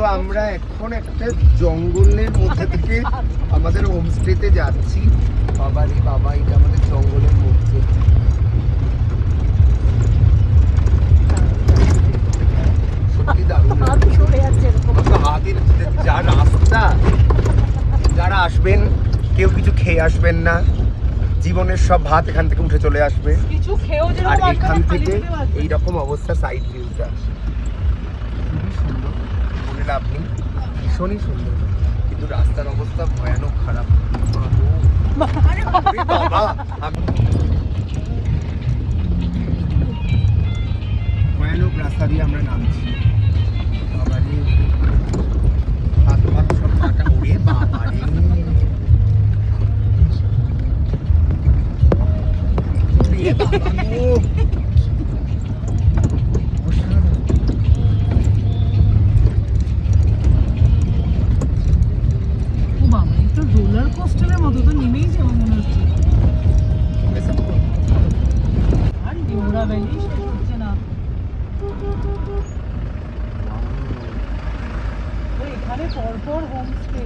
তো আমরা এখন একটা জঙ্গলের মধ্যে থেকে আমাদের হোমস্টেতে যাচ্ছি। বাবা রে বাবা, এটা আমাদের জঙ্গলের মধ্যে। সত্যি দারুণ। যা রাস্তা, যারা আসবেন কেউ কিছু খেয়ে আসবেন না, জীবনের সব ভাত এখান থেকে উঠে চলে আসবে। আর এখান থেকে এইরকম অবস্থা, সাইড ভিউটা খুবই সুন্দর, বলে লাভ নেই, ভীষণই সুন্দর। কিন্তু রাস্তার অবস্থা ভয়ানক খারাপ। বাবা, ভয়ানক রাস্তা দিয়ে আমরা নামছি। বাবা রে, হাত পাত সব কাটা। ওরে বাবা রে, রোলার কোস্টারের মতো তো নেমেই যাবো মনে হচ্ছে। আর ডিওরা ভ্যালি শেষ হচ্ছে না। এখানে পরপর হোমস্টে।